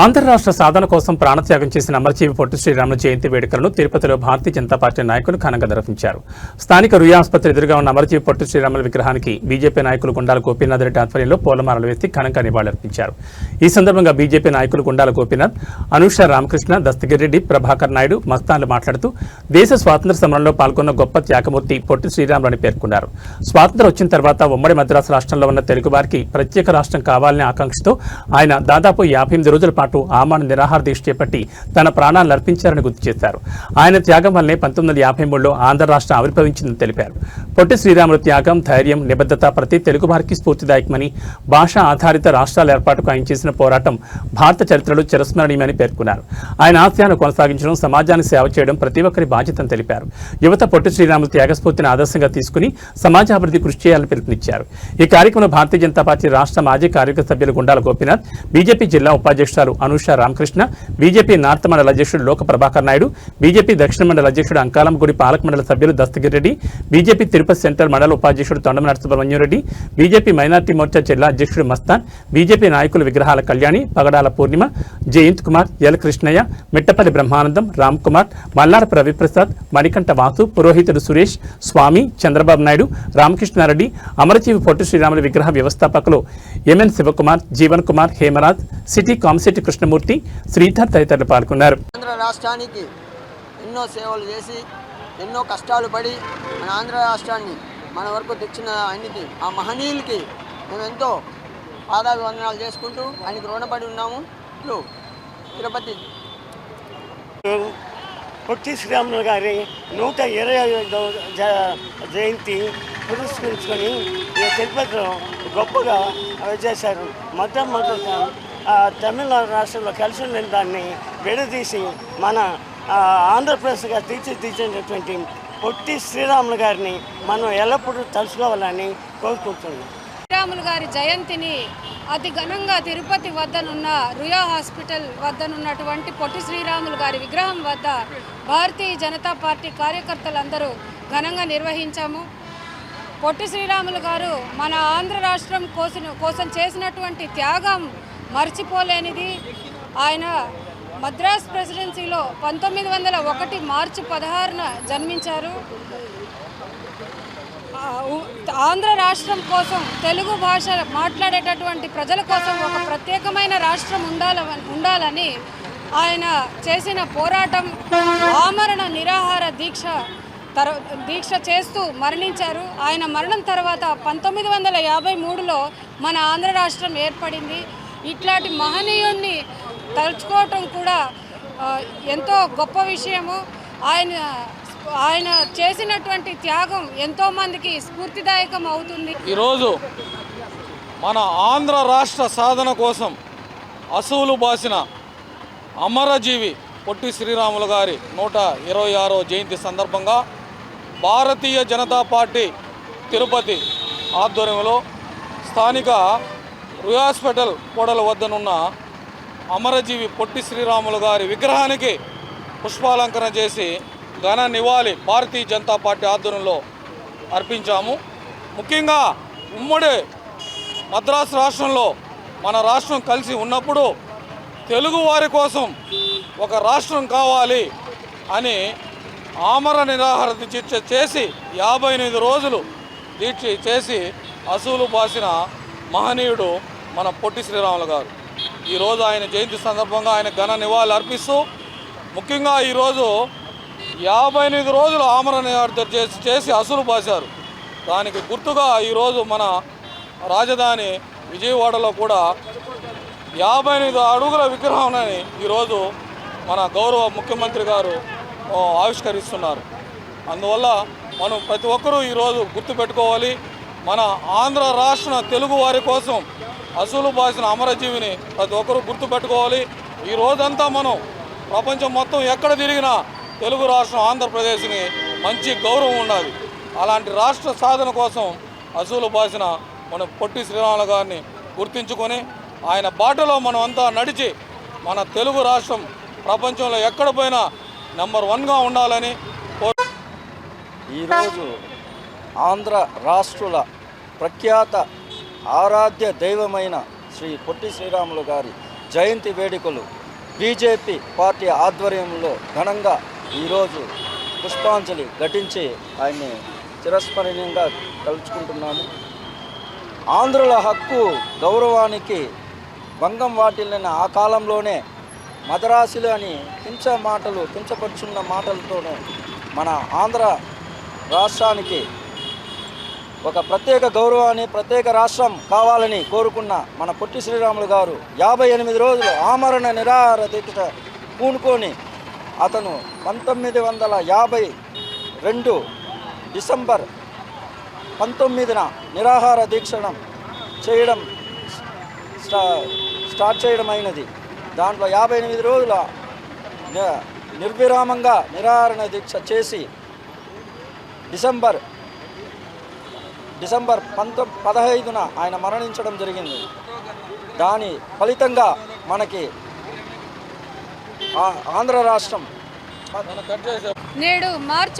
ఆంధ్ర రాష్ట్ర సాధన కోసం ప్రాణత్యాగం చేసిన అమరజీవి పొట్టి శ్రీరాములు జయంతి వేడుకలను తిరుపతిలో భారతీయ జనతా పార్టీ నాయకులు ఘనంగా నిర్వహించారు. స్థానిక రుయా ఆసుపత్రి ఎదురుగా ఉన్న అమరజీవి పొట్టి శ్రీరాముల విగ్రహానికి బీజేపీ నాయకులు గుండాల గోపీనాథ్ రెడ్డి ఆధ్వర్యంలో పూలమాలలు వేసి ఘనంగా నివాళులర్పించారు. ఈ సందర్భంగా బీజేపీ నాయకులు గుండాల గోపీనాథ్, అనూష రామకృష్ణ, దస్తగిరెడ్డి, ప్రభాకర్ నాయుడు, మస్తాన్లు మాట్లాడుతూ దేశ స్వాతంత్ర్య సమరంలో పాల్గొన్న గొప్ప త్యాగమూర్తి పొట్టి శ్రీరాములు అని పేర్కొన్నారు. స్వాతంత్ర్యం వచ్చిన తర్వాత ఉమ్మడి మద్రాసు రాష్ట్రంలో ఉన్న తెలుగు వారికి ప్రత్యేక రాష్ట్రం కావాలనే ఆకాంక్షతో ఆయన దాదాపు 58 రోజుల పాటు ఆమరణ నిరాహార దీక్ష చేపట్టి తన ప్రాణాలను అర్పించారని గుర్తు చేశారు. ఆయన త్యాగం వల్లే 1953లో ఆంధ్ర రాష్ట్రం ఆవిర్భవించిందని తెలిపారు. పొట్టి శ్రీరాములు త్యాగం, ధైర్యం, నిబద్ధత ప్రతి తెలుగు వారికి స్ఫూర్తిదాయకమని, భాషా ఆధారిత రాష్ట్రాల ఏర్పాటుకు ఆయన చేసిన పోరాటం భారత చరిత్రలో చిరస్మరణీయమని పేర్కొన్నారు. ఆయన ఆశయాలను కొనసాగించడం, సమాజానికి సేవ చేయడం ప్రతి ఒక్కరి బాధ్యతని తెలిపారు. యువత పొట్టి శ్రీరాములు త్యాగస్ఫూర్తిని ఆదర్శంగా తీసుకుని సమాజాభివృద్ధి కృషి చేయాలని పిలుపునిచ్చారు. ఈ కార్యక్రమంలో భారతీయ జనతా పార్టీ రాష్ట్ర మాజీ కార్యవర్గ సభ్యులు గుండాల గోపీనాథ్, బీజేపీ జిల్లా ఉపాధ్యక్షురాలు అనూష రామకృష్ణ, బీజేపీ నార్త్ మండల అధ్యక్షుడు లోక ప్రభాకర్ నాయుడు, బీజేపీ దక్షిణ మండల అధ్యక్షుడు అంకాలంగుడి పాలక మండల సభ్యులు దస్తగిరెడ్డి, బీజేపీ తిరుపతి సెంట్రల్ మండల ఉపాధ్యక్షుడు తొండమ నరసింహరెడ్డి, బీజేపీ మైనార్టీ మోర్చా జిల్లా అధ్యక్షుడు మస్తాన్, బీజేపీ నాయకులు విగ్రహాల కళ్యాణి, పగడాల పూర్ణిమ, జయంత్ కుమార్, ఎల్ కృష్ణయ్య, మిట్టపల్లి బ్రహ్మానందం, రామ్ కుమార్, మల్లారపు రవిప్రసాద్, మణికంఠ వాసు, పురోహితుడు సురేష్, స్వామి, చంద్రబాబు నాయుడు, రామకృష్ణారెడ్డి, అమరజీవి పొట్టి శ్రీరాములు విగ్రహ వ్యవస్థాపకులు ఎంఎన్ శివకుమార్, జీవన్ కుమార్, హేమరాజ్, సిటీ కామిశెట్టి కృష్ణమూర్తి, శ్రీధర్ తదితరులు పాల్గొన్నారు. ఆంధ్ర రాష్ట్రానికి ఎన్నో సేవలు చేసి ఎన్నో కష్టాలు పడి మన ఆంధ్ర రాష్ట్రాన్ని మన వరకు తెచ్చిన ఆయనకి, ఆ మహనీయులకి మేము ఎంతో పాదాభివందనాలు చేసుకుంటూ ఆయనకి రుణపడి ఉన్నాము. ఇప్పుడు తిరుపతి పొట్టి శ్రీరాములు గారి 125వ జయంతి పురస్కరించుకొని తిరుపతిలో గొప్పగా చేశారు. మొట్టమొదట తమిళనాడు రాష్ట్రంలో కలిసి ఉన్న దాన్ని విడదీసి మన ఆంధ్రప్రదేశ్గా తీర్చిదిద్దినటువంటి పొట్టి శ్రీరాములు గారిని మనం ఎల్లప్పుడూ తలుచుకోవాలని కోరుకుంటున్నాం. శ్రీరాములు గారి జయంతిని అతి ఘనంగా తిరుపతి వద్దనున్న రుయా హాస్పిటల్ వద్దనున్నటువంటి పొట్టి శ్రీరాములు గారి విగ్రహం వద్ద భారతీయ జనతా పార్టీ కార్యకర్తలందరూ ఘనంగా నిర్వహించాము. పొట్టి శ్రీరాములు గారు మన ఆంధ్ర రాష్ట్రం కోసం చేసినటువంటి త్యాగం మర్చిపోలేనిది. ఆయన మద్రాస్ ప్రెసిడెన్సీలో 1901 మార్చి 16న జన్మించారు. ఆంధ్ర రాష్ట్రం కోసం, తెలుగు భాష మాట్లాడేటటువంటి ప్రజల కోసం ఒక ప్రత్యేకమైన రాష్ట్రం ఉండాలని ఆయన చేసిన పోరాటం, ఆమరణ నిరాహార దీక్ష చేస్తూ మరణించారు. ఆయన మరణం తర్వాత 1953లో మన ఆంధ్ర రాష్ట్రం ఏర్పడింది. ఇట్లాంటి మహనీయుణ్ణి తలుచుకోవటం కూడా ఎంతో గొప్ప విషయము. ఆయన చేసినటువంటి త్యాగం ఎంతోమందికి స్ఫూర్తిదాయకం అవుతుంది. ఈరోజు మన ఆంధ్ర రాష్ట్ర సాధన కోసం అసువులు బాసిన అమరజీవి పొట్టి శ్రీరాములు గారి 126వ జయంతి సందర్భంగా భారతీయ జనతా పార్టీ తిరుపతి ఆధ్వర్యంలో స్థానిక రుయా హాస్పిటల్ కోడల వద్దనున్న అమరజీవి పొట్టి శ్రీరాములు గారి విగ్రహానికి పుష్పాలంకరణ చేసి ఘన నివాళి భారతీయ జనతా పార్టీ ఆధ్వర్యంలో అర్పించాము. ముఖ్యంగా ఉమ్మడి మద్రాసు రాష్ట్రంలో మన రాష్ట్రం కలిసి ఉన్నప్పుడు తెలుగు వారి కోసం ఒక రాష్ట్రం కావాలి అని ఆమరణ నిరాహార దీక్ష చేసి 58 రోజులు దీక్ష చేసి అసూలు బాసిన మహనీయుడు మన పొట్టి శ్రీరాములు గారు. ఈరోజు ఆయన జయంతి సందర్భంగా ఆయన ఘన నివాళులు అర్పిస్తూ, ముఖ్యంగా ఈరోజు 58 రోజులు ఆమరణ నిరాహార చేసి అసూలు బాశారు. దానికి గుర్తుగా ఈరోజు మన రాజధాని విజయవాడలో కూడా 58 అడుగుల విగ్రహాన్ని ఈరోజు మన గౌరవ ముఖ్యమంత్రి గారు ఆవిష్కరిస్తున్నారు. అందువల్ల మనం ప్రతి ఒక్కరూ ఈరోజు గుర్తుపెట్టుకోవాలి. మన ఆంధ్ర రాష్ట్ర తెలుగు వారి కోసం అసూలు బాసిన అమరజీవిని ప్రతి ఒక్కరూ గుర్తుపెట్టుకోవాలి. ఈ రోజంతా మనం ప్రపంచం మొత్తం ఎక్కడ తిరిగినా తెలుగు రాష్ట్రం ఆంధ్రప్రదేశ్ని మంచి గౌరవం ఉండాలి. అలాంటి రాష్ట్ర సాధన కోసం అసూలు బాసిన మన పొట్టి శ్రీరాములు గారిని గుర్తించుకొని ఆయన బాటలో మనం అంతా నడిచి మన తెలుగు రాష్ట్రం ప్రపంచంలో ఎక్కడ పోయినా నెంబర్ 1గా ఉండాలని ఈరోజు ఆంధ్ర రాష్ట్రుల ప్రఖ్యాత ఆరాధ్య దైవమైన శ్రీ పొట్టి శ్రీరాములు గారి జయంతి వేడుకలు బీజేపీ పార్టీ ఆధ్వర్యంలో ఘనంగా ఈరోజు పుష్పాంజలి ఘటించి ఆయన్ని చిరస్మరణీయంగా తలుచుకుంటున్నాము. ఆంధ్రుల హక్కు గౌరవానికి భంగం వాటిల్లిన ఆ కాలంలోనే మదరాసులు అని కించపరుచున్న మాటలతోనే మన ఆంధ్ర రాష్ట్రానికి ఒక ప్రత్యేక గౌరవాన్ని, ప్రత్యేక రాష్ట్రం కావాలని కోరుకున్న మన పొట్టి శ్రీరాములు గారు 58 రోజులు ఆమరణ నిరాహార దీక్ష పూనుకొని అతను 1952 డిసెంబర్ 19న నిరాహార దీక్షను చేయడం స్టార్ట్ చేయడం అయినది. దాంట్లో 58 రోజుల నిర్విరామంగా నిరాహార దీక్ష చేసి డిసెంబర్ 15న ఆయన మరణించడం జరిగింది. దాని ఫలితంగా మనకి ఆంధ్ర రాష్ట్రం నేడు మార్చి